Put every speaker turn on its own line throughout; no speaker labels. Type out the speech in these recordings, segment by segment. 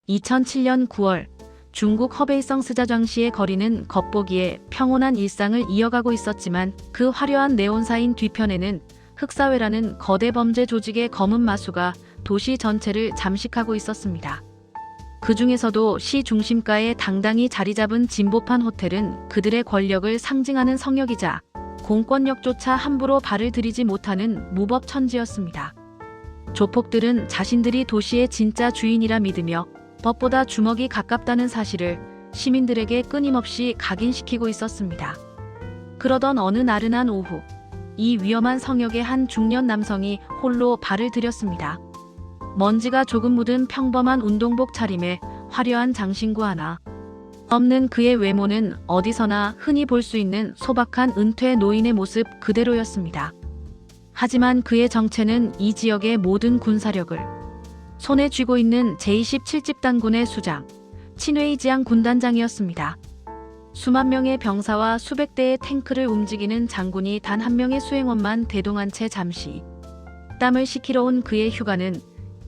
2007년 9월 중국 허베이성 스자장시의 거리는 겉보기에 평온한 일상을 이어가고 있었지만 그 화려한 네온사인 뒤편에는 흑사회라는 거대 범죄 조직의 검은 마수가 도시 전체를 잠식하고 있었습니다. 그 중에서도 시 중심가에 당당히 자리 잡은 진보판 호텔은 그들의 권력을 상징하는 성역이자 공권력조차 함부로 발을 들이지 못하는 무법천지였습니다. 조폭들은 자신들이 도시의 진짜 주인이라 믿으며 법보다 주먹이 가깝다는 사실을 시민들에게 끊임없이 각인시키고 있었습니다. 그러던 어느 나른한 오후, 이 위험한 성역의 한 중년 남성이 홀로 발을 들였습니다. 먼지가 조금 묻은 평범한 운동복 차림에 화려한 장신구 하나. 없는 그의 외모는 어디서나 흔히 볼 수 있는 소박한 은퇴 노인의 모습 그대로였습니다. 하지만 그의 정체는 이 지역의 모든 군사력을 손에 쥐고 있는 제27집단군의 수장, 친웨이지앙 군단장이었습니다. 수만 명의 병사와 수백 대의 탱크를 움직이는 장군이 단 한 명의 수행원만 대동한 채 잠시 땀을 식히러 온 그의 휴가는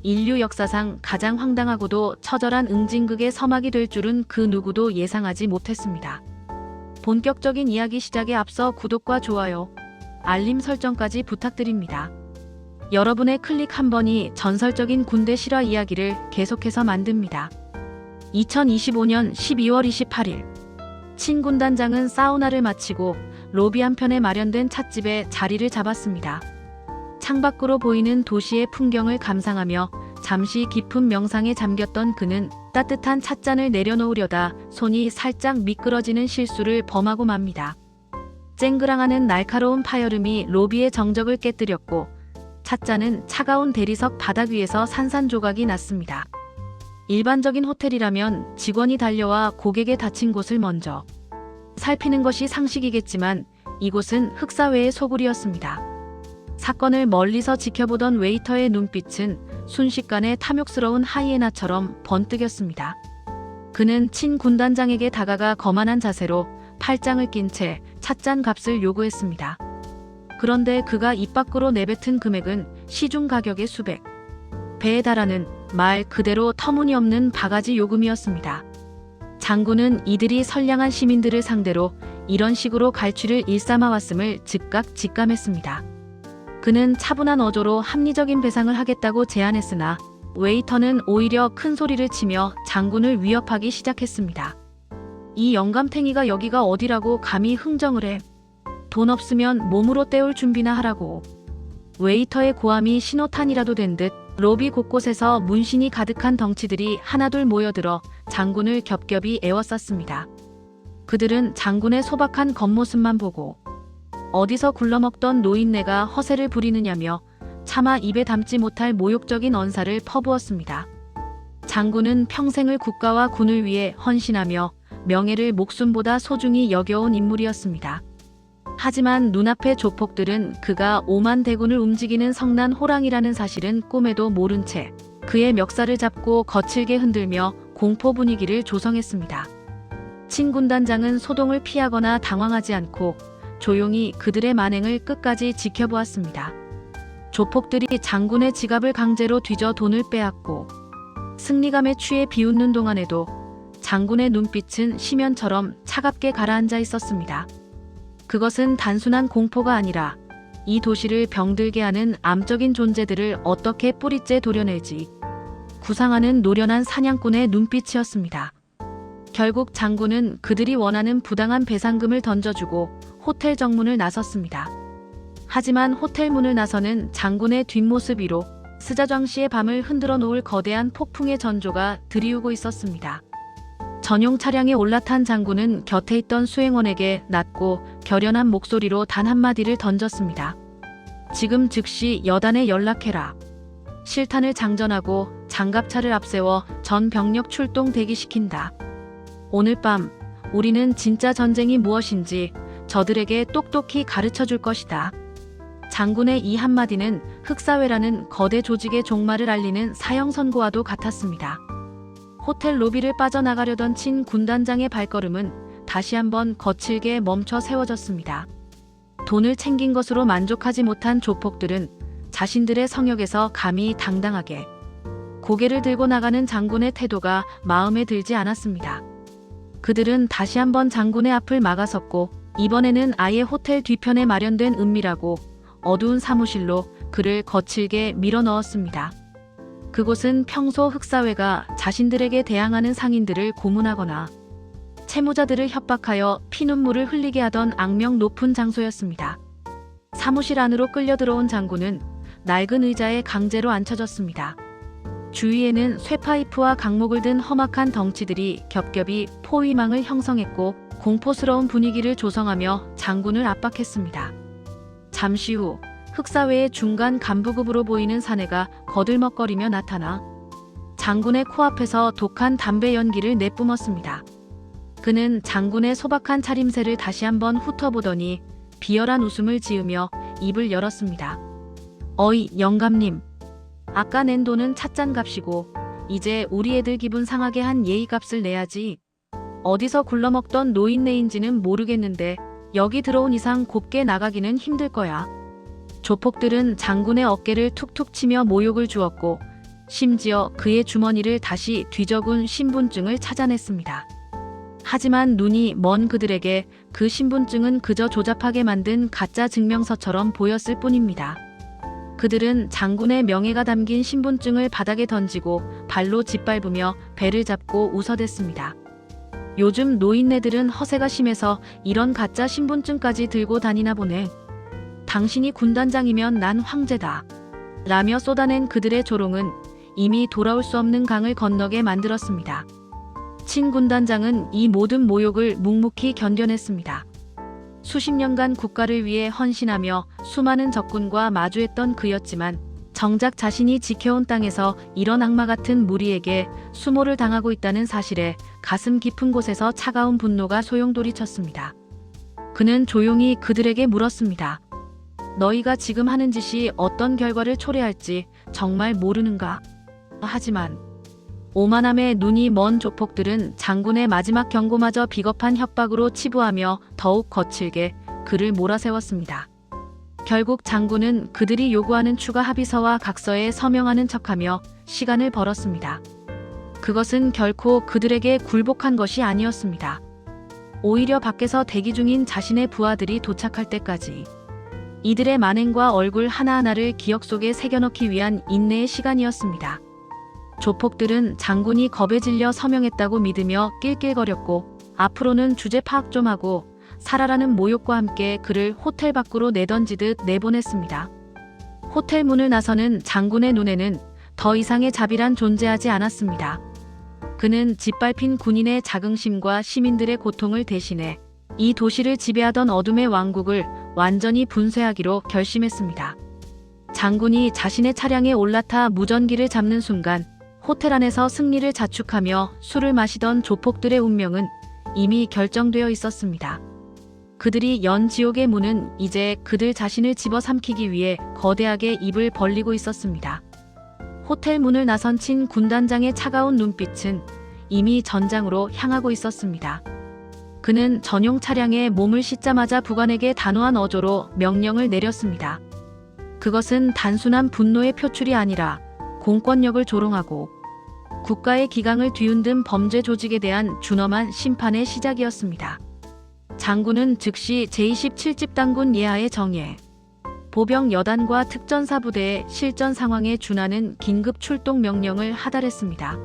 인류 역사상 가장 황당하고도 처절한 응징극의 서막이 될 줄은 그 누구도 예상하지 못했습니다. 본격적인 이야기 시작에 앞서 구독과 좋아요, 알림 설정까지 부탁드립니다. 여러분의 클릭 한 번이 전설적인 군대 실화 이야기를 계속해서 만듭니다. 2025년 12월 28일 친 군단장은 사우나를 마치고 로비 한편에 마련된 찻집에 자리를 잡았습니다. 창밖으로 보이는 도시의 풍경을 감상하며 잠시 깊은 명상에 잠겼던 그는 따뜻한 찻잔을 내려놓으려다 손이 살짝 미끄러지는 실수를 범하고 맙니다. 쨍그랑하는 날카로운 파열음이 로비의 정적을 깨뜨렸고 찻잔은 차가운 대리석 바닥 위에서 산산조각이 났습니다. 일반적인 호텔이라면 직원이 달려와 고객의 다친 곳을 먼저 살피는 것이 상식이겠지만 이곳은 흑사회의 소굴이었습니다. 사건을 멀리서 지켜보던 웨이터의 눈빛은 순식간에 탐욕스러운 하이에나처럼 번뜩였습니다. 그는 친 군단장에게 다가가 거만한 자세로 팔짱을 낀 채 찻잔 값을 요구했습니다. 그런데 그가 입 밖으로 내뱉은 금액은 시중 가격의 수백 배에 달하는 말 그대로 터무니없는 바가지 요금이었습니다. 장군은 이들이 선량한 시민들을 상대로 이런 식으로 갈취를 일삼아왔음을 즉각 직감했습니다. 그는 차분한 어조로 합리적인 배상을 하겠다고 제안했으나 웨이터는 오히려 큰 소리를 치며 장군을 위협하기 시작했습니다. 이 영감탱이가 여기가 어디라고 감히 흥정을 해. 돈 없으면 몸으로 때울 준비나 하라고. 웨이터의 고함이 신호탄이라도 된 듯 로비 곳곳에서 문신이 가득한 덩치들이 하나둘 모여들어 장군을 겹겹이 에워쌌습니다. 그들은 장군의 소박한 겉모습만 보고 어디서 굴러먹던 노인네가 허세를 부리느냐며 차마 입에 담지 못할 모욕적인 언사를 퍼부었습니다. 장군은 평생을 국가와 군을 위해 헌신하며 명예를 목숨보다 소중히 여겨온 인물이었습니다. 하지만 눈앞의 조폭들은 그가 오만 대군을 움직이는 성난 호랑이라는 사실은 꿈에도 모른 채 그의 멱살을 잡고 거칠게 흔들며 공포 분위기를 조성했습니다. 친 군단장은 소동을 피하거나 당황하지 않고 조용히 그들의 만행을 끝까지 지켜보았습니다. 조폭들이 장군의 지갑을 강제로 뒤져 돈을 빼앗고 승리감에 취해 비웃는 동안에도 장군의 눈빛은 심연처럼 차갑게 가라앉아 있었습니다. 그것은 단순한 공포가 아니라 이 도시를 병들게 하는 암적인 존재들을 어떻게 뿌리째 도려내지 구상하는 노련한 사냥꾼의 눈빛이었습니다. 결국 장군은 그들이 원하는 부당한 배상금을 던져주고 호텔 정문을 나섰습니다. 하지만 호텔 문을 나서는 장군의 뒷모습 위로 스자장시의 밤을 흔들어 놓을 거대한 폭풍의 전조가 들이우고 있었습니다. 전용 차량에 올라탄 장군은 곁에 있던 수행원에게 낮고 결연한 목소리로 단 한마디를 던졌습니다. 지금 즉시 여단에 연락해라. 실탄을 장전하고 장갑차를 앞세워 전 병력 출동 대기시킨다. 오늘 밤 우리는 진짜 전쟁이 무엇인지 저들에게 똑똑히 가르쳐 줄 것이다. 장군의 이 한마디는 흑사회라는 거대 조직의 종말을 알리는 사형 선고와도 같았습니다. 호텔 로비를 빠져나가려던 친 군단장의 발걸음은 다시 한번 거칠게 멈춰 세워졌습니다. 돈을 챙긴 것으로 만족하지 못한 조폭들은 자신들의 성역에서 감히 당당하게 고개를 들고 나가는 장군의 태도가 마음에 들지 않았습니다. 그들은 다시 한번 장군의 앞을 막아섰고 이번에는 아예 호텔 뒤편에 마련된 은밀하고 어두운 사무실로 그를 거칠게 밀어 넣었습니다. 그곳은 평소 흑사회가 자신들에게 대항하는 상인들을 고문하거나 채무자들을 협박하여 피눈물을 흘리게 하던 악명 높은 장소였습니다. 사무실 안으로 끌려 들어온 장군은 낡은 의자에 강제로 앉혀졌습니다. 주위에는 쇠파이프와 강목을 든 험악한 덩치들이 겹겹이 포위망을 형성했고 공포스러운 분위기를 조성하며 장군을 압박했습니다. 잠시 후 흑사회의 중간 간부급으로 보이는 사내가 거들먹거리며 나타나 장군의 코앞에서 독한 담배 연기를 내뿜었습니다. 그는 장군의 소박한 차림새를 다시 한번 훑어보더니 비열한 웃음을 지으며 입을 열었습니다. 어이 영감님, 아까 낸 돈은 찻잔 값이고 이제 우리 애들 기분 상하게 한 예의값을 내야지. 어디서 굴러먹던 노인네인지는 모르겠는데 여기 들어온 이상 곱게 나가기는 힘들 거야. 조폭들은 장군의 어깨를 툭툭 치며 모욕을 주었고 심지어 그의 주머니를 다시 뒤적은 신분증을 찾아냈습니다. 하지만 눈이 먼 그들에게 그 신분증은 그저 조잡하게 만든 가짜 증명서처럼 보였을 뿐입니다. 그들은 장군의 명예가 담긴 신분증을 바닥에 던지고 발로 짓밟으며 배를 잡고 웃어댔습니다. 요즘 노인네들은 허세가 심해서 이런 가짜 신분증까지 들고 다니나 보네. 당신이 군단장이면 난 황제다. 라며 쏟아낸 그들의 조롱은 이미 돌아올 수 없는 강을 건너게 만들었습니다. 친 군단장은 이 모든 모욕을 묵묵히 견뎌냈습니다. 수십 년간 국가를 위해 헌신하며 수많은 적군과 마주했던 그였지만 정작 자신이 지켜온 땅에서 이런 악마 같은 무리에게 수모를 당하고 있다는 사실에 가슴 깊은 곳에서 차가운 분노가 소용돌이쳤습니다. 그는 조용히 그들에게 물었습니다. 너희가 지금 하는 짓이 어떤 결과를 초래할지 정말 모르는가? 하지만 오만함에 눈이 먼 조폭들은 장군의 마지막 경고마저 비겁한 협박으로 치부하며 더욱 거칠게 그를 몰아세웠습니다. 결국 장군은 그들이 요구하는 추가 합의서와 각서에 서명하는 척하며 시간을 벌었습니다. 그것은 결코 그들에게 굴복한 것이 아니었습니다. 오히려 밖에서 대기 중인 자신의 부하들이 도착할 때까지 이들의 만행과 얼굴 하나하나를 기억 속에 새겨넣기 위한 인내의 시간이었습니다. 조폭들은 장군이 겁에 질려 서명했다고 믿으며 낄낄거렸고 앞으로는 주제 파악 좀 하고 살아라는 모욕과 함께 그를 호텔 밖으로 내던지듯 내보냈습니다. 호텔 문을 나서는 장군의 눈에는 더 이상의 자비란 존재하지 않았습니다. 그는 짓밟힌 군인의 자긍심과 시민들의 고통을 대신해 이 도시를 지배하던 어둠의 왕국을 완전히 분쇄하기로 결심했습니다. 장군이 자신의 차량에 올라타 무전기를 잡는 순간 호텔 안에서 승리를 자축하며 술을 마시던 조폭들의 운명은 이미 결정되어 있었습니다. 그들이 연 지옥의 문은 이제 그들 자신을 집어삼키기 위해 거대하게 입을 벌리고 있었습니다. 호텔 문을 나선 친 군단장의 차가운 눈빛은 이미 전장으로 향하고 있었습니다. 그는 전용 차량에 몸을 싣자마자 부관에게 단호한 어조로 명령을 내렸습니다. 그것은 단순한 분노의 표출이 아니라 공권력을 조롱하고 국가의 기강을 뒤흔든 범죄 조직에 대한 준엄한 심판의 시작이었습니다. 장군은 즉시 제27집 당군 예하의 정예, 보병 여단과 특전사 부대의 실전 상황에 준하는 긴급 출동 명령을 하달했습니다.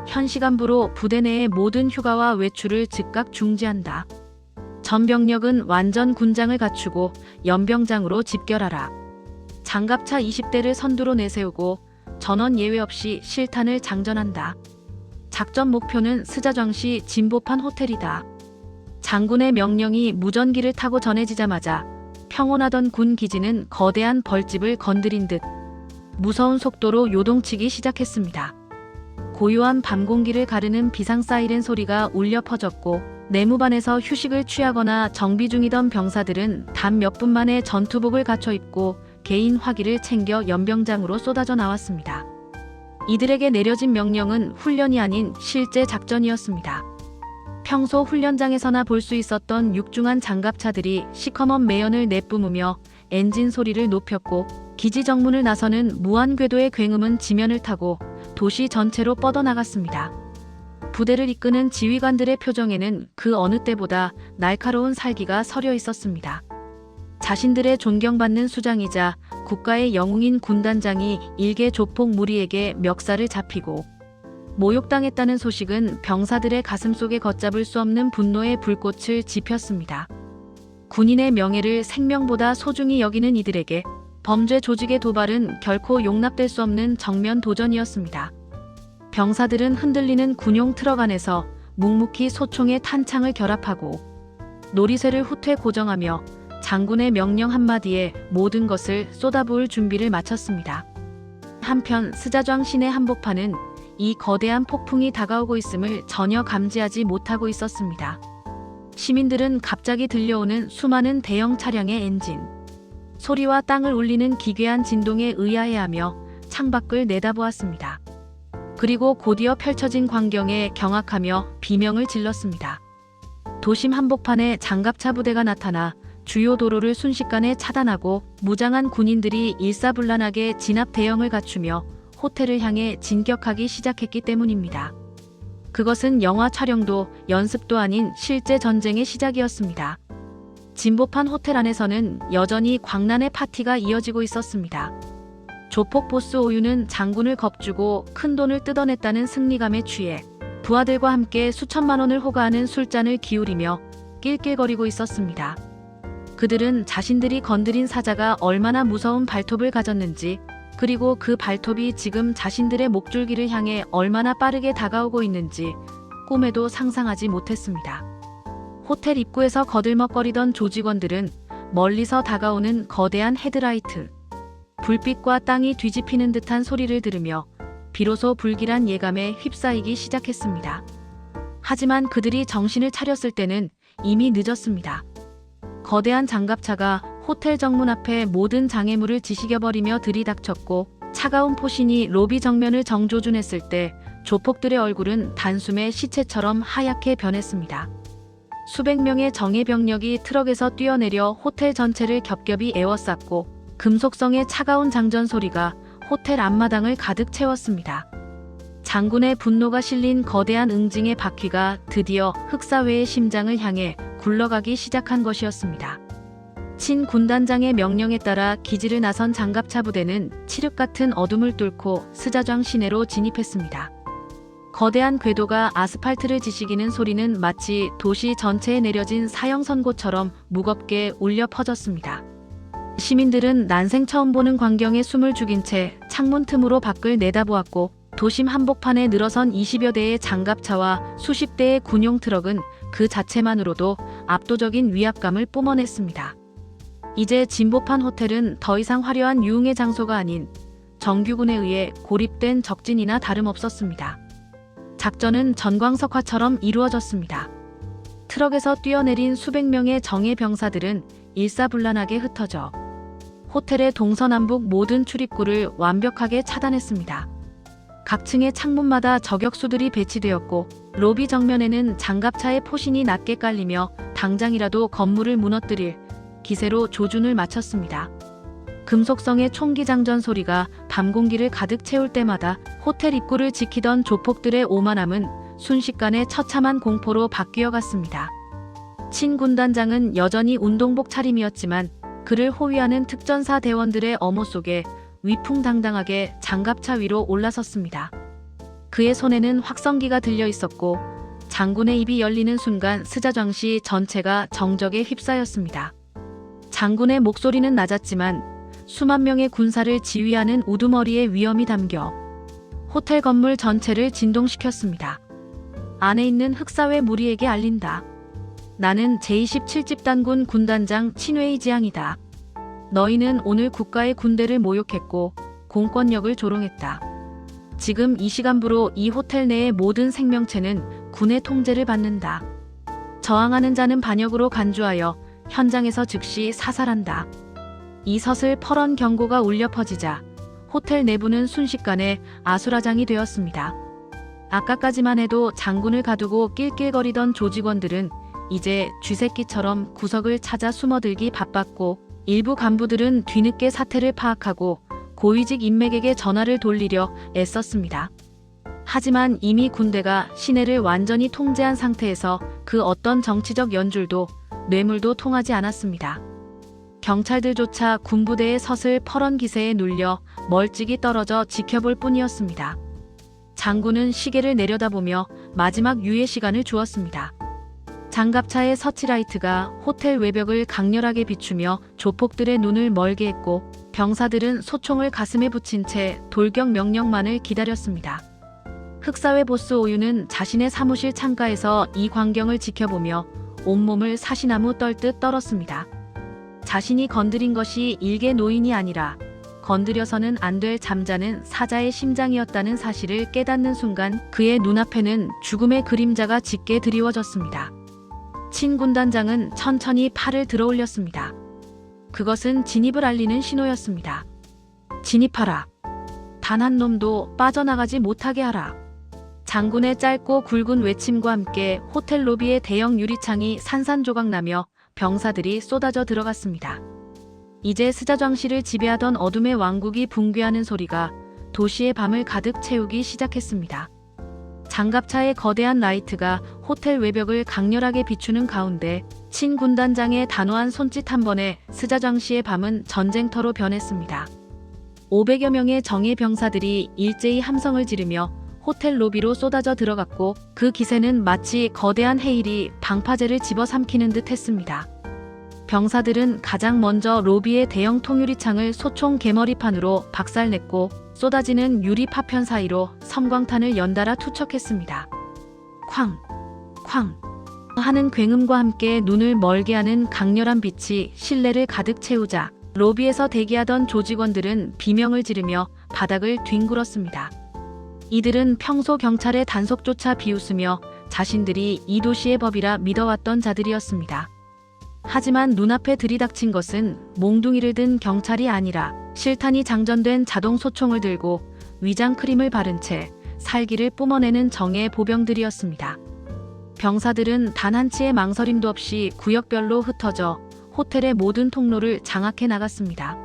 현 시간부로 부대 내의 모든 휴가와 외출을 즉각 중지한다. 전 병력은 완전 군장을 갖추고 연병장으로 집결하라. 장갑차 20대를 선두로 내세우고 전원 예외 없이 실탄을 장전한다. 작전 목표는 스자정시 진보판 호텔이다. 장군의 명령이 무전기를 타고 전해지자마자 평온하던 군 기지는 거대한 벌집을 건드린 듯 무서운 속도로 요동치기 시작했습니다. 고요한 밤 공기를 가르는 비상 사이렌 소리가 울려 퍼졌고 내무반에서 휴식을 취하거나 정비 중이던 병사들은 단 몇 분 만에 전투복을 갖춰 입고 개인 화기를 챙겨 연병장으로 쏟아져 나왔습니다. 이들에게 내려진 명령은 훈련이 아닌 실제 작전이었습니다. 평소 훈련장에서나 볼 수 있었던 육중한 장갑차들이 시커먼 매연을 내뿜으며 엔진 소리를 높였고 기지 정문을 나서는 무한 궤도의 굉음은 지면을 타고 도시 전체로 뻗어나갔습니다. 부대를 이끄는 지휘관들의 표정에는 그 어느 때보다 날카로운 살기가 서려 있었습니다. 자신들의 존경받는 수장이자 국가의 영웅인 군단장이 일개 조폭 무리에게 멱살을 잡히고 모욕당했다는 소식은 병사들의 가슴속에 걷잡을 수 없는 분노의 불꽃을 지폈습니다. 군인의 명예를 생명보다 소중히 여기는 이들에게 범죄 조직의 도발은 결코 용납될 수 없는 정면 도전이었습니다. 병사들은 흔들리는 군용 트럭 안에서 묵묵히 소총의 탄창을 결합하고 놀이쇠를 후퇴 고정하며 장군의 명령 한마디에 모든 것을 쏟아부을 준비를 마쳤습니다. 한편 스자좌ং 시내 한복판은 이 거대한 폭풍이 다가오고 있음을 전혀 감지하지 못하고 있었습니다. 시민들은 갑자기 들려오는 수많은 대형 차량의 엔진 소리와 땅을 울리는 기괴한 진동에 의아해하며 창밖을 내다보았습니다. 그리고 곧이어 펼쳐진 광경에 경악하며 비명을 질렀습니다. 도심 한복판에 장갑차 부대가 나타나 주요 도로를 순식간에 차단하고 무장한 군인들이 일사불란하게 진압 대형을 갖추며 호텔을 향해 진격하기 시작했기 때문입니다. 그것은 영화 촬영도 연습도 아닌 실제 전쟁의 시작이었습니다. 진보판 호텔 안에서는 여전히 광란의 파티가 이어지고 있었습니다. 조폭 보스 오유는 장군을 겁주고 큰돈을 뜯어냈다는 승리감에 취해 부하들과 함께 수천만 원을 호가하는 술잔을 기울이며 낄낄거리고 있었습니다. 그들은 자신들이 건드린 사자가 얼마나 무서운 발톱을 가졌는지, 그리고 그 발톱이 지금 자신들의 목줄기를 향해 얼마나 빠르게 다가오고 있는지 꿈에도 상상하지 못했습니다. 호텔 입구에서 거들먹거리던 조직원들은 멀리서 다가오는 거대한 헤드라이트, 불빛과 땅이 뒤집히는 듯한 소리를 들으며 비로소 불길한 예감에 휩싸이기 시작했습니다. 하지만 그들이 정신을 차렸을 때는 이미 늦었습니다. 거대한 장갑차가 호텔 정문 앞에 모든 장애물을 지식여버리며 들이닥쳤고 차가운 포신이 로비 정면을 정조준했을 때 조폭들의 얼굴은 단숨에 시체처럼 하얗게 변했습니다. 수백 명의 정예 병력이 트럭에서 뛰어내려 호텔 전체를 겹겹이 에워쌌고 금속성의 차가운 장전 소리가 호텔 앞마당을 가득 채웠습니다. 장군의 분노가 실린 거대한 응징의 바퀴가 드디어 흑사회의 심장을 향해 굴러가기 시작한 것이었습니다. 친 군단장의 명령에 따라 기지를 나선 장갑차 부대는 칠흑 같은 어둠을 뚫고 스자좌ং 시내로 진입했습니다. 거대한 궤도가 아스팔트를 지시기는 소리는 마치 도시 전체에 내려진 사형 선고처럼 무겁게 울려 퍼졌습니다. 시민들은 난생 처음 보는 광경에 숨을 죽인 채 창문 틈으로 밖을 내다보았고 도심 한복판에 늘어선 20여 대의 장갑차와 수십 대의 군용 트럭은 그 자체만으로도 압도적인 위압감을 뿜어냈습니다. 이제 진보판 호텔은 더 이상 화려한 유흥의 장소가 아닌 정규군에 의해 고립된 적진이나 다름없었습니다. 작전은 전광석화처럼 이루어졌습니다. 트럭에서 뛰어내린 수백 명의 정예 병사들은 일사불란하게 흩어져 호텔의 동서남북 모든 출입구를 완벽하게 차단했습니다. 각 층의 창문마다 저격수들이 배치되었고 로비 정면에는 장갑차의 포신이 낮게 깔리며 당장이라도 건물을 무너뜨릴 기세로 조준을 마쳤습니다. 금속성의 총기 장전 소리가 밤 공기를 가득 채울 때마다 호텔 입구를 지키던 조폭들의 오만함은 순식간에 처참한 공포로 바뀌어갔습니다. 친 군단장은 여전히 운동복 차림이었지만 그를 호위하는 특전사 대원들의 엄호 속에 위풍당당하게 장갑차 위로 올라섰습니다. 그의 손에는 확성기가 들려 있었고 장군의 입이 열리는 순간 스자좌ং 시 전체가 정적에 휩싸였습니다. 장군의 목소리는 낮았지만 수만 명의 군사를 지휘하는 우두머리의 위엄이 담겨 호텔 건물 전체를 진동시켰습니다. 안에 있는 흑사회 무리에게 알린다. 나는 제27집단군 군단장 친웨이 지앙이다. 너희는 오늘 국가의 군대를 모욕했고 공권력을 조롱했다. 지금 이 시간부로 이 호텔 내의 모든 생명체는 군의 통제를 받는다. 저항하는 자는 반역으로 간주하여 현장에서 즉시 사살한다. 이 서슬 펄언 경고가 울려 퍼지자 호텔 내부는 순식간에 아수라장이 되었습니다. 아까까지만 해도 장군을 가두고 낄낄거리던 조직원들은 이제 쥐새끼처럼 구석을 찾아 숨어들기 바빴고 일부 간부들은 뒤늦게 사태를 파악하고 고위직 인맥에게 전화를 돌리려 애썼습니다. 하지만 이미 군대가 시내를 완전히 통제한 상태에서 그 어떤 정치적 연줄도 뇌물도 통하지 않았습니다. 경찰들조차 군부대의 서슬 퍼런 기세에 눌려 멀찍이 떨어져 지켜볼 뿐이었습니다. 장군은 시계를 내려다보며 마지막 유예 시간을 주었습니다. 장갑차의 서치라이트가 호텔 외벽을 강렬하게 비추며 조폭들의 눈을 멀게 했고 병사들은 소총을 가슴에 붙인 채 돌격 명령만을 기다렸습니다. 흑사회 보스 오유는 자신의 사무실 창가에서 이 광경을 지켜보며 온몸을 사시나무 떨듯 떨었습니다. 자신이 건드린 것이 일개 노인이 아니라 건드려서는 안 될 잠자는 사자의 심장이었다는 사실을 깨닫는 순간 그의 눈앞에는 죽음의 그림자가 짙게 드리워졌습니다. 친 군단장은 천천히 팔을 들어 올렸습니다. 그것은 진입을 알리는 신호였습니다. 진입하라. 단 한 놈도 빠져나가지 못하게 하라. 장군의 짧고 굵은 외침과 함께 호텔 로비의 대형 유리창이 산산조각나며 병사들이 쏟아져 들어갔습니다. 이제 스자장시를 지배하던 어둠의 왕국이 붕괴하는 소리가 도시의 밤을 가득 채우기 시작했습니다. 장갑차의 거대한 라이트가 호텔 외벽을 강렬하게 비추는 가운데 친 군단장의 단호한 손짓 한 번에 스자장시의 밤은 전쟁터로 변했습니다. 500여 명의 정예 병사들이 일제히 함성을 지르며 호텔 로비로 쏟아져 들어갔고 그 기세는 마치 거대한 해일이 방파제를 집어삼키는 듯 했습니다. 병사들은 가장 먼저 로비의 대형 통유리창을 소총 개머리판으로 박살냈고 쏟아지는 유리 파편 사이로 섬광탄을 연달아 투척했습니다. 쾅! 쾅! 하는 굉음과 함께 눈을 멀게 하는 강렬한 빛이 실내를 가득 채우자 로비에서 대기하던 조직원들은 비명을 지르며 바닥을 뒹굴었습니다. 이들은 평소 경찰의 단속조차 비웃으며 자신들이 이 도시의 법이라 믿어왔던 자들이었습니다. 하지만 눈앞에 들이닥친 것은 몽둥이를 든 경찰이 아니라 실탄이 장전된 자동 소총을 들고 위장 크림을 바른 채 살기를 뿜어내는 정예 보병들이었습니다. 병사들은 단 한치의 망설임도 없이 구역별로 흩어져 호텔의 모든 통로를 장악해 나갔습니다.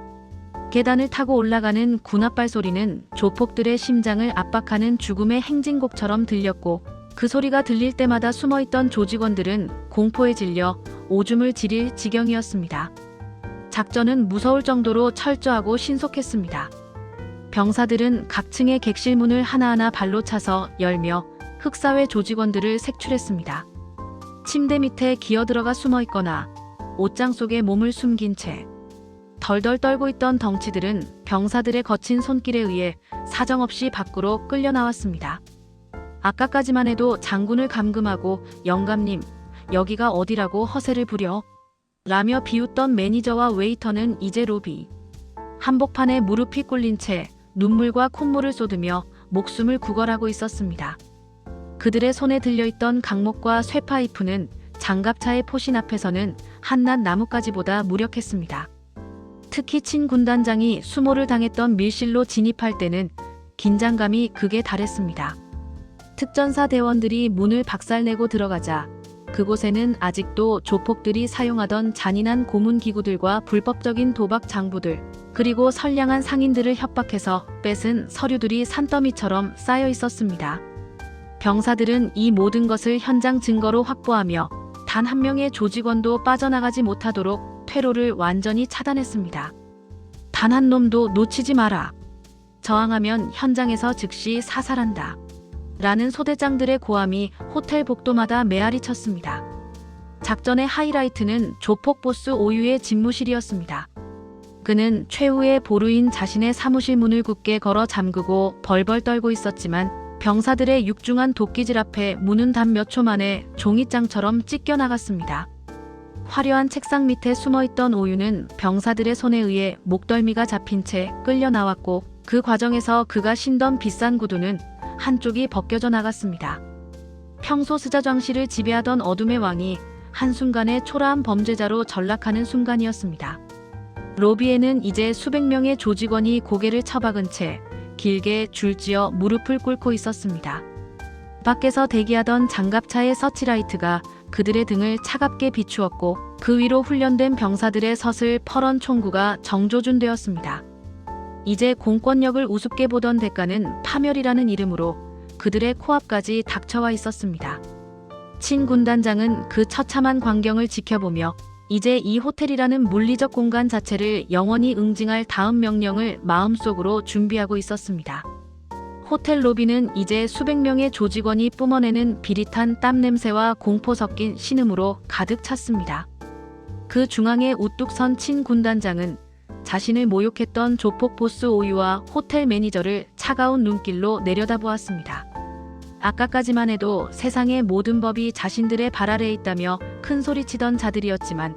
계단을 타고 올라가는 군합발 소리는 조폭들의 심장을 압박하는 죽음의 행진곡처럼 들렸고 그 소리가 들릴 때마다 숨어있던 조직원들은 공포에 질려 오줌을 지릴 지경이었습니다. 작전은 무서울 정도로 철저하고 신속했습니다. 병사들은 각 층의 객실문을 하나하나 발로 차서 열며 흑사회 조직원들을 색출했습니다. 침대 밑에 기어들어가 숨어있거나 옷장 속에 몸을 숨긴 채 덜덜 떨고 있던 덩치들은 병사들의 거친 손길에 의해 사정없이 밖으로 끌려 나왔습니다. 아까까지만 해도 장군을 감금하고 영감님, 여기가 어디라고 허세를 부려? 라며 비웃던 매니저와 웨이터는 이제 로비 한복판에 무릎이 꿇린 채 눈물과 콧물을 쏟으며 목숨을 구걸하고 있었습니다. 그들의 손에 들려있던 강목과 쇠파이프는 장갑차의 포신 앞에서는 한낱 나뭇가지보다 무력했습니다. 특히 친 군단장이 수모를 당했던 밀실로 진입할 때는 긴장감이 극에 달했습니다. 특전사 대원들이 문을 박살내고 들어가자 그곳에는 아직도 조폭들이 사용하던 잔인한 고문 기구들과 불법적인 도박 장부들, 그리고 선량한 상인들을 협박해서 뺏은 서류들이 산더미처럼 쌓여 있었습니다. 병사들은 이 모든 것을 현장 증거로 확보하며 단 한 명의 조직원도 빠져나가지 못하도록 퇴로를 완전히 차단했습니다. 단 한 놈도 놓치지 마라. 저항하면 현장에서 즉시 사살한다. 라는 소대장들의 고함이 호텔 복도마다 메아리 쳤습니다. 작전의 하이라이트는 조폭 보스 오유의 집무실이었습니다. 그는 최후의 보루인 자신의 사무실 문을 굳게 걸어 잠그고 벌벌 떨고 있었지만 병사들의 육중한 도끼질 앞에 문은 단 몇 초 만에 종잇장처럼 찢겨 나갔습니다. 화려한 책상 밑에 숨어있던 오유는 병사들의 손에 의해 목덜미가 잡힌 채 끌려 나왔고 그 과정에서 그가 신던 비싼 구두는 한쪽이 벗겨져 나갔습니다. 평소 스자장시를 지배하던 어둠의 왕이 한순간에 초라한 범죄자로 전락하는 순간이었습니다. 로비에는 이제 수백 명의 조직원이 고개를 처박은 채 길게 줄지어 무릎을 꿇고 있었습니다. 밖에서 대기하던 장갑차의 서치라이트가 그들의 등을 차갑게 비추었고 그 위로 훈련된 병사들의 서슬 퍼런 총구가 정조준되었습니다. 이제 공권력을 우습게 보던 대가는 파멸이라는 이름으로 그들의 코앞까지 닥쳐와 있었습니다. 친 군단장은 그 처참한 광경을 지켜보며 이제 이 호텔이라는 물리적 공간 자체를 영원히 응징할 다음 명령을 마음속으로 준비하고 있었습니다. 호텔 로비는 이제 수백 명의 조직원이 뿜어내는 비릿한 땀 냄새와 공포 섞인 신음으로 가득 찼습니다. 그 중앙에 우뚝 선 친 군단장은 자신을 모욕했던 조폭 보스 오유와 호텔 매니저를 차가운 눈길로 내려다보았습니다. 아까까지만 해도 세상의 모든 법이 자신들의 발 아래에 있다며 큰 소리치던 자들이었지만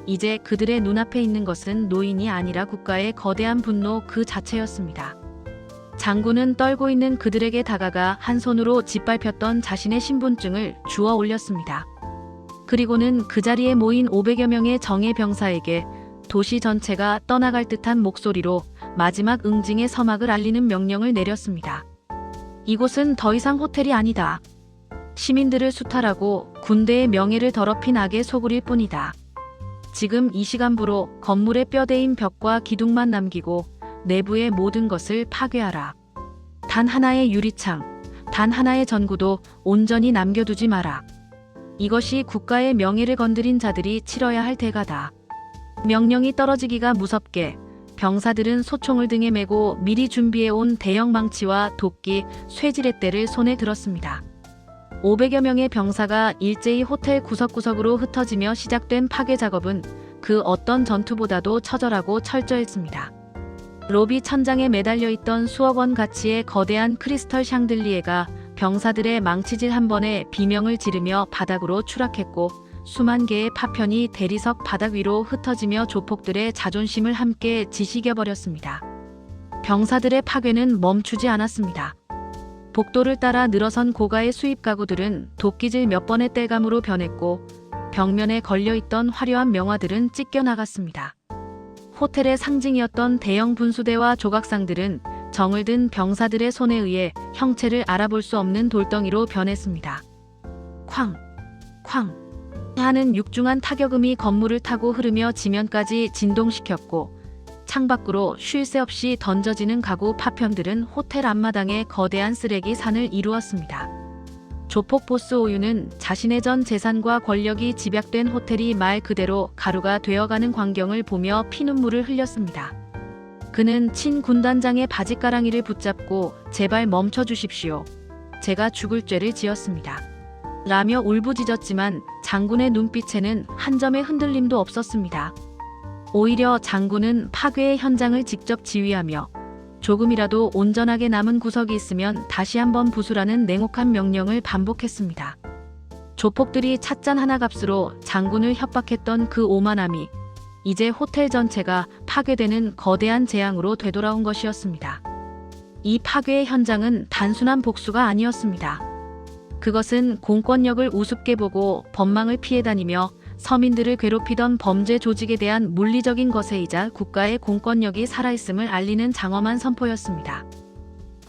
이제 그들의 눈앞에 있는 것은 노인이 아니라 국가의 거대한 분노 그 자체였습니다. 장군은 떨고 있는 그들에게 다가가 한 손으로 짓밟혔던 자신의 신분증을 주워 올렸습니다. 그리고는 그 자리에 모인 500여 명의 정예 병사에게 도시 전체가 떠나갈 듯한 목소리로 마지막 응징의 서막을 알리는 명령을 내렸습니다. 이곳은 더 이상 호텔이 아니다. 시민들을 수탈하고 군대의 명예를 더럽힌 악의 소굴일 뿐이다. 지금 이 시간부로 건물의 뼈대인 벽과 기둥만 남기고 내부의 모든 것을 파괴하라. 단 하나의 유리창, 단 하나의 전구도 온전히 남겨두지 마라. 이것이 국가의 명예를 건드린 자들이 치러야 할 대가다. 명령이 떨어지기가 무섭게 병사들은 소총을 등에 메고 미리 준비해온 대형 망치와 도끼, 쇠지렛대를 손에 들었습니다. 500여 명의 병사가 일제히 호텔 구석구석으로 흩어지며 시작된 파괴 작업은 그 어떤 전투보다도 처절하고 철저했습니다. 로비 천장에 매달려 있던 수억 원 가치의 거대한 크리스털 샹들리에가 병사들의 망치질 한 번에 비명을 지르며 바닥으로 추락했고 수만 개의 파편이 대리석 바닥 위로 흩어지며 조폭들의 자존심을 함께 지식여버렸습니다. 병사들의 파괴는 멈추지 않았습니다. 복도를 따라 늘어선 고가의 수입 가구들은 도끼질 몇 번의 땔감으로 변했고 벽면에 걸려있던 화려한 명화들은 찢겨나갔습니다. 호텔의 상징이었던 대형 분수대와 조각상들은 정을 든 병사들의 손에 의해 형체를 알아볼 수 없는 돌덩이로 변했습니다. 쾅! 쾅! 하는 육중한 타격음이 건물을 타고 흐르며 지면까지 진동시켰고 창밖으로 쉴 새 없이 던져지는 가구 파편들은 호텔 앞마당에 거대한 쓰레기 산을 이루었습니다. 조폭 보스 오유는 자신의 전 재산과 권력이 집약된 호텔이 말 그대로 가루가 되어가는 광경을 보며 피눈물을 흘렸습니다. 그는 친 군단장의 바지가랑이를 붙잡고 제발 멈춰주십시오. 제가 죽을 죄를 지었습니다. 라며 울부짖었지만 장군의 눈빛에는 한 점의 흔들림도 없었습니다. 오히려 장군은 파괴의 현장을 직접 지휘하며 조금이라도 온전하게 남은 구석이 있으면 다시 한번 부수라는 냉혹한 명령을 반복했습니다. 조폭들이 찻잔 하나 값으로 장군을 협박했던 그 오만함이 이제 호텔 전체가 파괴되는 거대한 재앙으로 되돌아온 것이었습니다. 이 파괴의 현장은 단순한 복수가 아니었습니다. 그것은 공권력을 우습게 보고 법망을 피해 다니며 서민들을 괴롭히던 범죄 조직에 대한 물리적인 거세이자 국가의 공권력이 살아있음을 알리는 장엄한 선포였습니다.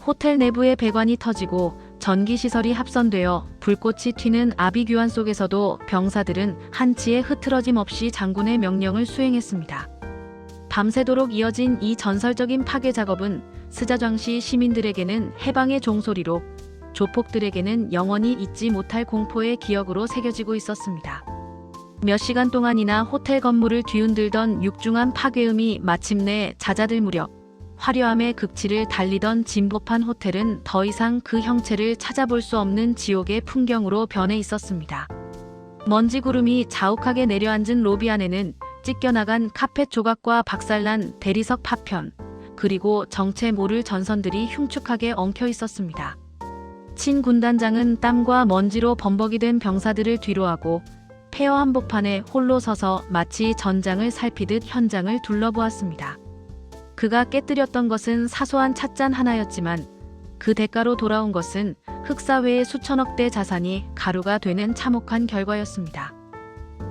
호텔 내부의 배관이 터지고 전기시설이 합선되어 불꽃이 튀는 아비규환 속에서도 병사들은 한치의 흐트러짐 없이 장군의 명령을 수행했습니다. 밤새도록 이어진 이 전설적인 파괴 작업은 스자장시 시민들에게는 해방의 종소리로 조폭들에게는 영원히 잊지 못할 공포의 기억으로 새겨지고 있었습니다. 몇 시간 동안이나 호텔 건물을 뒤흔들던 육중한 파괴음이 마침내 잦아들 무렵 화려함의 극치를 달리던 진보판 호텔은 더 이상 그 형체를 찾아볼 수 없는 지옥의 풍경으로 변해 있었습니다. 먼지 구름이 자욱하게 내려앉은 로비 안에는 찢겨나간 카펫 조각과 박살난 대리석 파편, 그리고 정체 모를 전선들이 흉측하게 엉켜 있었습니다. 친 군단장은 땀과 먼지로 범벅이 된 병사들을 뒤로하고 폐허 한복판에 홀로 서서 마치 전장을 살피듯 현장을 둘러보았습니다. 그가 깨뜨렸던 것은 사소한 찻잔 하나였지만 그 대가로 돌아온 것은 흑사회의 수천억 대 자산이 가루가 되는 참혹한 결과였습니다.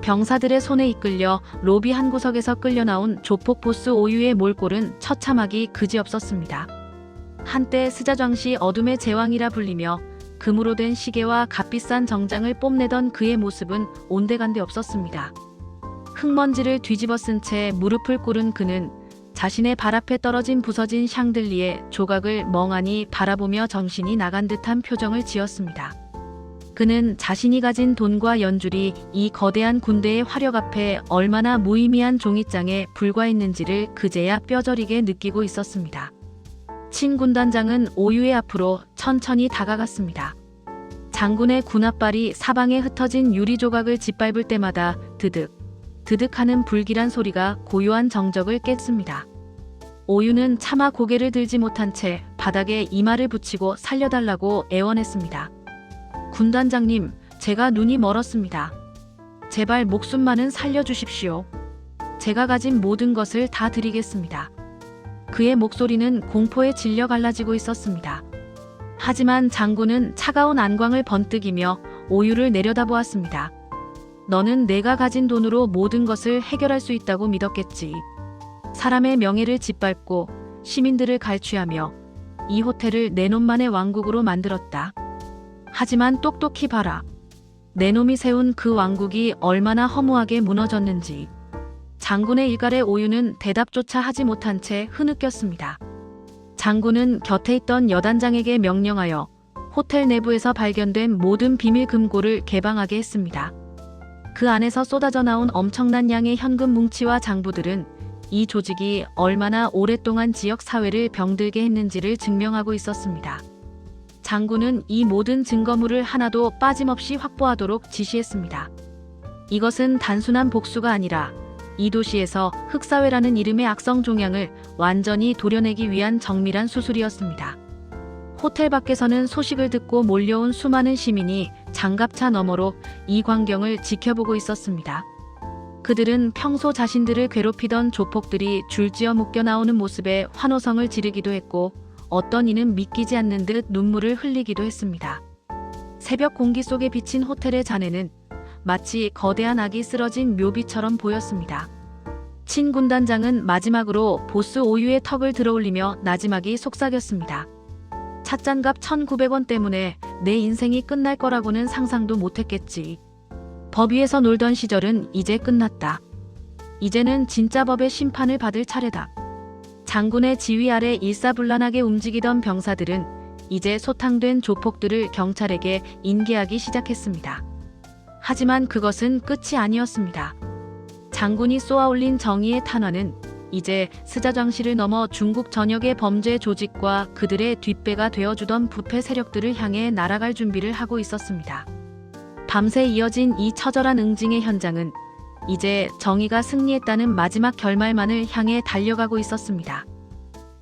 병사들의 손에 이끌려 로비 한 구석에서 끌려나온 조폭 보스 오유의 몰골은 처참하기 그지없었습니다. 한때 스자장시 어둠의 제왕이라 불리며 금으로 된 시계와 값비싼 정장을 뽐내던 그의 모습은 온데간데 없었습니다. 흙먼지를 뒤집어 쓴 채 무릎을 꿇은 그는 자신의 발 앞에 떨어진 부서진 샹들리에 조각을 멍하니 바라보며 정신이 나간 듯한 표정을 지었습니다. 그는 자신이 가진 돈과 연줄이 이 거대한 군대의 화력 앞에 얼마나 무의미한 종이장에 불과했는지를 그제야 뼈저리게 느끼고 있었습니다. 친 군단장은 오유의 앞으로 천천히 다가갔습니다. 장군의 군합발이 사방에 흩어진 유리 조각을 짓밟을 때마다 드득, 드득하는 불길한 소리가 고요한 정적을 깼습니다. 오유는 차마 고개를 들지 못한 채 바닥에 이마를 붙이고 살려달라고 애원했습니다. 군단장님, 제가 눈이 멀었습니다. 제발 목숨만은 살려주십시오. 제가 가진 모든 것을 다 드리겠습니다. 그의 목소리는 공포에 질려 갈라지고 있었습니다. 하지만 장군은 차가운 안광을 번뜩이며 오유를 내려다보았습니다. 너는 내가 가진 돈으로 모든 것을 해결할 수 있다고 믿었겠지. 사람의 명예를 짓밟고 시민들을 갈취하며 이 호텔을 내 놈만의 왕국으로 만들었다. 하지만 똑똑히 봐라. 내 놈이 세운 그 왕국이 얼마나 허무하게 무너졌는지. 장군의 일갈에 오유는 대답조차 하지 못한 채 흐느꼈습니다. 장군은 곁에 있던 여단장에게 명령하여 호텔 내부에서 발견된 모든 비밀 금고를 개방하게 했습니다. 그 안에서 쏟아져 나온 엄청난 양의 현금 뭉치와 장부들은 이 조직이 얼마나 오랫동안 지역 사회를 병들게 했는지를 증명하고 있었습니다. 장군은 이 모든 증거물을 하나도 빠짐없이 확보하도록 지시했습니다. 이것은 단순한 복수가 아니라 이 도시에서 흑사회라는 이름의 악성 종양을 완전히 도려내기 위한 정밀한 수술이었습니다. 호텔 밖에서는 소식을 듣고 몰려온 수많은 시민이 장갑차 너머로 이 광경을 지켜보고 있었습니다. 그들은 평소 자신들을 괴롭히던 조폭들이 줄지어 묶여 나오는 모습에 환호성을 지르기도 했고 어떤 이는 믿기지 않는 듯 눈물을 흘리기도 했습니다. 새벽 공기 속에 비친 호텔의 잔해는 마치 거대한 악이 쓰러진 묘비처럼 보였습니다. 친 군단장은 마지막으로 보스 오유의 턱을 들어올리며 나지막이 속삭였습니다. 찻잔값 1,900원 때문에 내 인생이 끝날 거라고는 상상도 못했겠지. 법 위에서 놀던 시절은 이제 끝났다. 이제는 진짜 법의 심판을 받을 차례다. 장군의 지휘 아래 일사불란하게 움직이던 병사들은 이제 소탕된 조폭들을 경찰에게 인계하기 시작했습니다. 하지만 그것은 끝이 아니었습니다. 장군이 쏘아올린 정의의 탄환은 이제 스자장시를 넘어 중국 전역의 범죄 조직과 그들의 뒷배가 되어주던 부패 세력들을 향해 날아갈 준비를 하고 있었습니다. 밤새 이어진 이 처절한 응징의 현장은 이제 정의가 승리했다는 마지막 결말만을 향해 달려가고 있었습니다.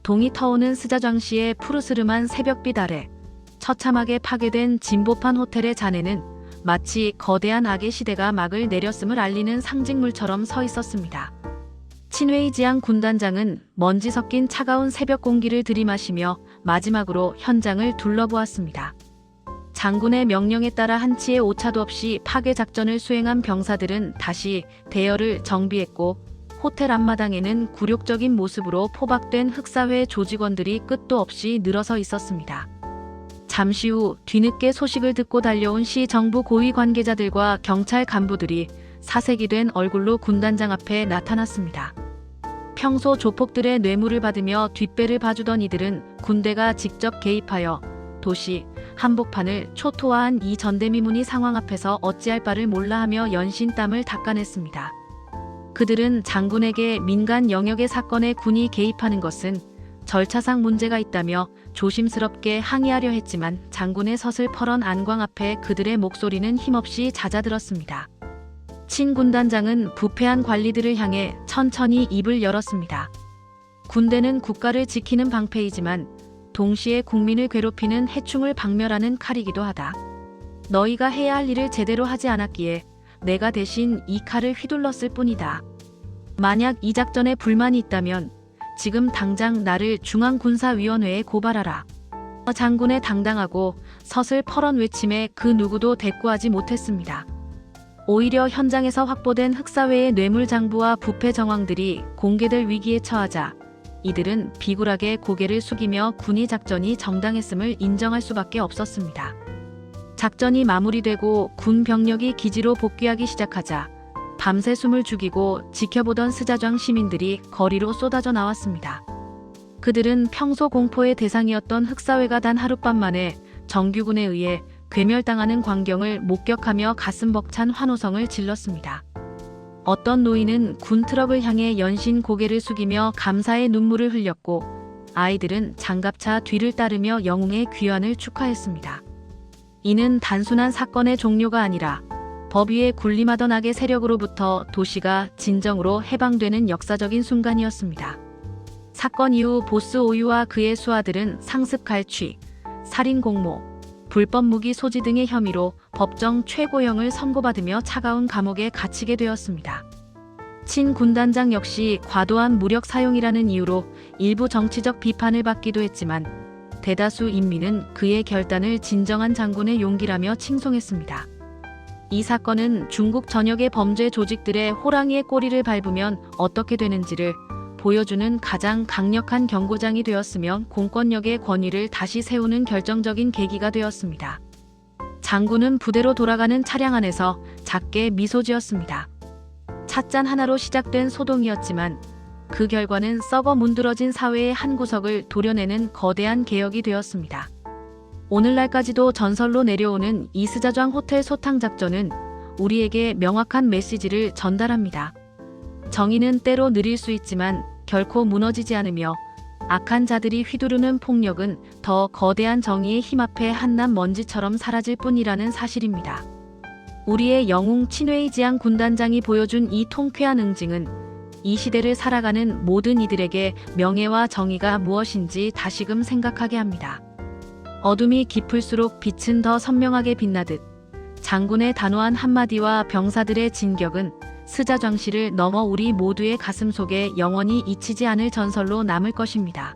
동이 터오는 스자장시의 푸르스름한 새벽빛 아래 처참하게 파괴된 진보판 호텔의 잔해는 마치 거대한 악의 시대가 막을 내렸음을 알리는 상징물처럼 서 있었습니다. 친웨이지앙 군단장은 먼지 섞인 차가운 새벽 공기를 들이마시며 마지막으로 현장을 둘러보았습니다. 장군의 명령에 따라 한치의 오차도 없이 파괴 작전을 수행한 병사들은 다시 대열을 정비했고 호텔 앞마당에는 굴욕적인 모습으로 포박된 흑사회 조직원들이 끝도 없이 늘어서 있었습니다. 잠시 후 뒤늦게 소식을 듣고 달려온 시 정부 고위 관계자들과 경찰 간부들이 사색이 된 얼굴로 군단장 앞에 나타났습니다. 평소 조폭들의 뇌물을 받으며 뒷배를 봐주던 이들은 군대가 직접 개입하여 도시 한복판을 초토화한 이 전대미문이 상황 앞에서 어찌할 바를 몰라하며 연신 땀을 닦아냈습니다. 그들은 장군에게 민간 영역의 사건에 군이 개입하는 것은 절차상 문제가 있다며 조심스럽게 항의하려 했지만 장군의 서슬퍼런 안광 앞에 그들의 목소리는 힘없이 잦아들었습니다. 친 군단장은 부패한 관리들을 향해 천천히 입을 열었습니다. 군대는 국가를 지키는 방패이지만 동시에 국민을 괴롭히는 해충을 박멸하는 칼이기도 하다. 너희가 해야 할 일을 제대로 하지 않았기에 내가 대신 이 칼을 휘둘렀을 뿐이다. 만약 이 작전에 불만이 있다면 지금 당장 나를 중앙군사위원회에 고발하라. 장군의 당당하고 서슬퍼런 외침에 그 누구도 대꾸하지 못했습니다. 오히려 현장에서 확보된 흑사회의 뇌물장부와 부패 정황들이 공개될 위기에 처하자 이들은 비굴하게 고개를 숙이며 군의 작전이 정당했음을 인정할 수밖에 없었습니다. 작전이 마무리되고 군 병력이 기지로 복귀하기 시작하자 밤새 숨을 죽이고 지켜보던 스자좌 시민들이 거리로 쏟아져 나왔습니다. 그들은 평소 공포의 대상이었던 흑사회가 단 하룻밤 만에 정규군에 의해 괴멸당하는 광경을 목격하며 가슴 벅찬 환호성을 질렀습니다. 어떤 노인은 군 트럭을 향해 연신 고개를 숙이며 감사의 눈물을 흘렸고, 아이들은 장갑차 뒤를 따르며 영웅의 귀환을 축하했습니다. 이는 단순한 사건의 종료가 아니라 법 위에 군림하던 악의 세력으로부터 도시가 진정으로 해방되는 역사적인 순간이었습니다. 사건 이후 보스 오유와 그의 수하들은 상습 갈취, 살인 공모, 불법 무기 소지 등의 혐의로 법정 최고형을 선고받으며 차가운 감옥에 갇히게 되었습니다. 친 군단장 역시 과도한 무력 사용이라는 이유로 일부 정치적 비판을 받기도 했지만, 대다수 인민은 그의 결단을 진정한 장군의 용기라며 칭송했습니다. 이 사건은 중국 전역의 범죄 조직들의 호랑이의 꼬리를 밟으면 어떻게 되는지를 보여주는 가장 강력한 경고장이 되었으며, 공권력의 권위를 다시 세우는 결정적인 계기가 되었습니다. 장군은 부대로 돌아가는 차량 안에서 작게 미소 지었습니다. 찻잔 하나로 시작된 소동이었지만 그 결과는 썩어 문드러진 사회의 한 구석을 도려내는 거대한 개혁이 되었습니다. 오늘날까지도 전설로 내려오는 이 스자좌 호텔 소탕 작전은 우리에게 명확한 메시지를 전달합니다. 정의는 때로 느릴 수 있지만 결코 무너지지 않으며, 악한 자들이 휘두르는 폭력은 더 거대한 정의의 힘 앞에 한낱 먼지처럼 사라질 뿐이라는 사실입니다. 우리의 영웅 친웨이지앙 군단장이 보여준 이 통쾌한 응징은 이 시대를 살아가는 모든 이들에게 명예와 정의가 무엇인지 다시금 생각하게 합니다. 어둠이 깊을수록 빛은 더 선명하게 빛나듯, 장군의 단호한 한마디와 병사들의 진격은 스자좌 씨를 넘어 우리 모두의 가슴 속에 영원히 잊히지 않을 전설로 남을 것입니다.